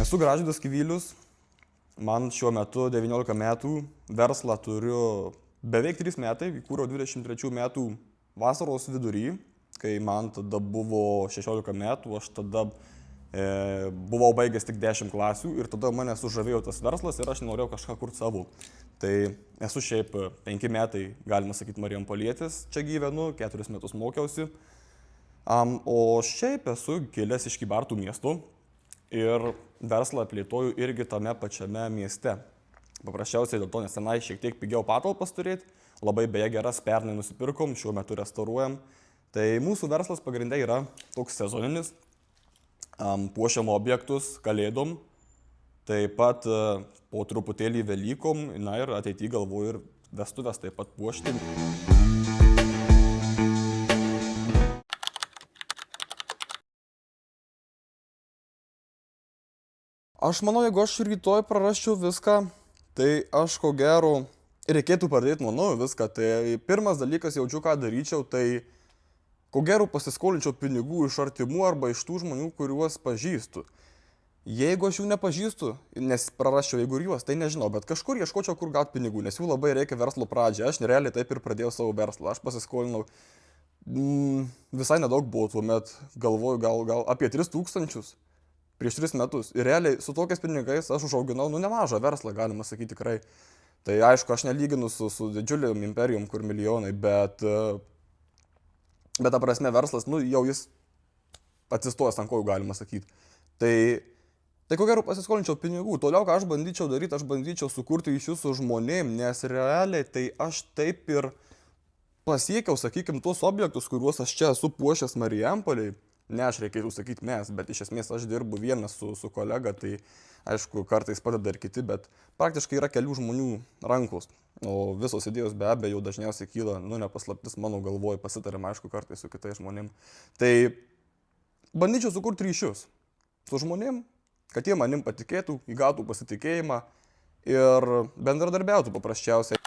Esu Gražvydas Kivylius, man šiuo metu 19 metų, verslą turiu beveik 3 metai, įkūriau 23 metų vasaros vidury, kai man tada buvo 16 metų, aš tada buvau baigęs tik 10 klasių ir tada mane sužavėjo tas verslas ir aš norėjau kažką kurti savo. Tai esu šiaip 5 metai, galima sakyti, Marijampolietis, čia gyvenu, 4 metus mokiausi, o šiaip esu kilęs iš Kybartų miesto ir verslą plėtoju irgi tame pačiame mieste. Paprasčiausiai dėl to, nes tenai šiek tiek pigiau patalpas turėti, labai beje geras pernai nusipirkom, šiuo metu restauruojam. Tai mūsų verslas pagrindai yra toks sezoninis, puošiam objektus kalėdom, taip pat po truputėlį Velykom, na ir ateityje galvoju ir vestuvės taip pat puošti. Aš manau, jeigu aš rytoj prarasčiau viską, tai aš ko gero reikėtų pradėti nuo naujo viską. Tai pirmas dalykas, jaučiu ką daryčiau, tai ko gero pasiskolinčiau pinigų iš artimų arba iš tų žmonių, kuriuos pažįstu. Jeigu aš jų nepažįstu, nes prarasčiau jeigu ir juos, tai nežinau, bet kažkur ieškočiau, kur gauti pinigų, nes jų labai reikia verslo pradžiai. Aš nerealiai taip ir pradėjau savo verslą. Aš pasiskolinau, visai nedaug buvo tuomet, galvoju, gal apie 3000 prieš 3 metus. Ir realiai su tokiais pinigais aš užauginau, nemažą verslą, galima sakyti tikrai. Tai aišku, aš nelyginu su didžiuliam imperijom, kur milijonai, bet ta prasme verslas, jau jis atsistojęs ant kojų, galima sakyti. Tai ko gero pasiskolinčiau pinigų. Toliau, ką aš bandyčiau daryti, aš bandyčiau sukurti ryšius su žmonėm, nes realiai tai aš taip ir pasiekiau, sakykime, tuos objektus, kuriuos aš čia esu puošęs Marijampoliai. Ne aš reikėtų sakyti mes, bet iš esmės aš dirbu vienas su kolega, tai aišku, kartais padeda ir kiti, bet praktiškai yra kelių žmonių rankos. O visos idėjos be abejo dažniausiai kyla, nepaslaptis mano galvoje, pasitariam, aišku, kartais su kitais žmonėm. Tai bandyčiau sukurti ryšius su žmonėm, kad jie manim patikėtų, įgautų pasitikėjimą ir bendradarbiautų paprasčiausiai.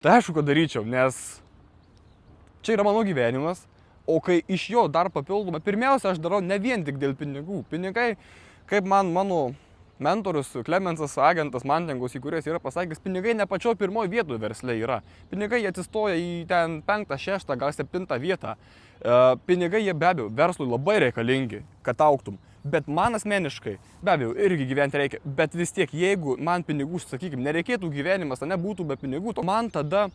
Tai aišku, ką daryčiau, nes čia yra mano gyvenimas, o kai iš jo dar papildomai, pirmiausia, aš darau ne vien tik dėl pinigų. Pinigai, kaip mano mentorius Klemensas, agentas Mantingos, į kurias yra pasakęs, pinigai ne pačio pirmoji vietoje versle yra. Pinigai atsistoja į ten 5, 6, gal 7 vietą. Pinigai jie be abejo verslui labai reikalingi, kad augtum. Bet man asmeniškai, be abejo, irgi gyventi reikia. Bet vis tiek, jeigu man pinigų, sakykime, nereikėtų gyvenimas, nebūtų be pinigų, to man tada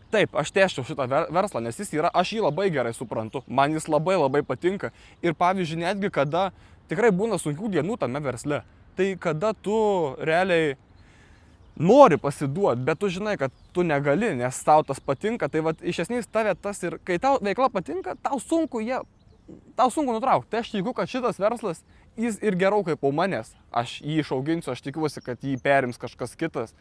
taip, aš tęsčiau šitą verslą, nes jis yra, aš jį labai gerai suprantu, man jis labai patinka. Ir pavyzdžiui, netgi kada tikrai būna sunkių dienų tame versle, tai kada tu realiai nori pasiduoti, bet tu žinai, kad tu negali, nes tau tas patinka, tai iš esmės tave tas ir, kai tau veikla patinka, tau sunku nutraukti. Tai aš tikiu, kad šitas verslas, jis ir gerokai po manęs, aš jį išauginsiu, aš tikiuosi, kad jį perims kažkas kitas.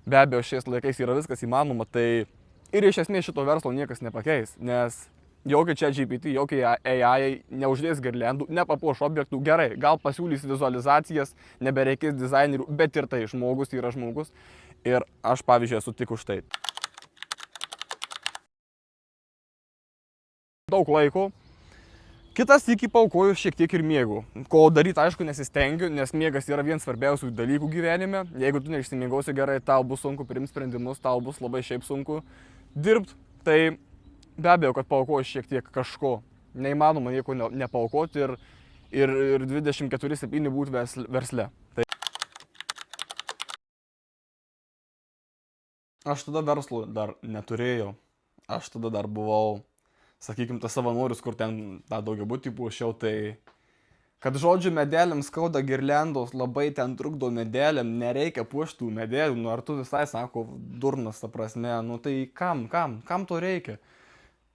Be abejo, šiais laikais yra viskas įmanoma, tai ir iš esmės šito verslo niekas nepakeis, nes jokie ChatGPT, jokie AI neuždės girliandų, nepapuoš objektų, gerai, gal pasiūlys vizualizacijas, nebereikės dizainerių, bet ir tai žmogus yra žmogus ir aš, pavyzdžiui, esu tik už tai. Daug laiko. Kitas iki paaukoju šiek tiek ir miegu. Ko daryti, aišku, nesistengiu, nes miegas yra vienas svarbiausių dalykų gyvenime. Jeigu tu neišsimiegausi gerai, tau bus sunku priimti sprendimus, tau bus labai šiaip sunku dirbti. Tai be abejo, kad paaukoju šiek tiek kažko. Neįmanoma nieko nepaaukoti ir 24/7 būti versle. Tai aš tada verslo dar neturėjau. Aš tada dar buvau, sakykime, tas savanorius, kur ten tą daugiabutį puošiau, tai kad žodžiu medeliams skauda girliandos, labai ten trukdo medeliam, nereikia puošti tų medelių, ar tu visai, sako, durnas, ta prasme, tai kam to reikia?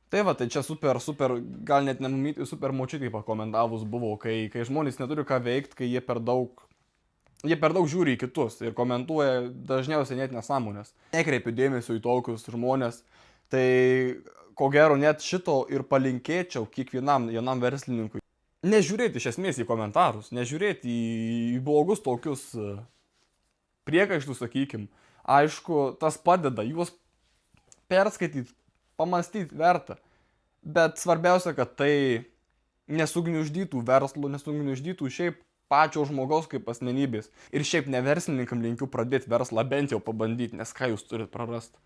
Tai tai čia super, gal net nemamyti, super močiutį pakomentavus buvo, kai žmonės neturi ką veikti, kai jie per daug žiūri į kitus ir komentuoja dažniausiai net nesąmonės. Nekreipiu dėmesio į tokius žmonės, tai ko gero net šito ir palinkėčiau kiekvienam jaunam verslininkui. Nežiūrėti iš esmės į komentarus, nežiūrėti į blogus tokius priekaištus, sakykim. Aišku, tas padeda, juos perskaityti, pamastyti verta. Bet svarbiausia, kad tai nesugniuždytų verslo, nesugniuždytų šiaip pačio žmogaus kaip asmenybės. Ir šiaip ne verslininkam linkiu pradėti verslą, bent jau pabandyti, nes ką jūs turit prarasti.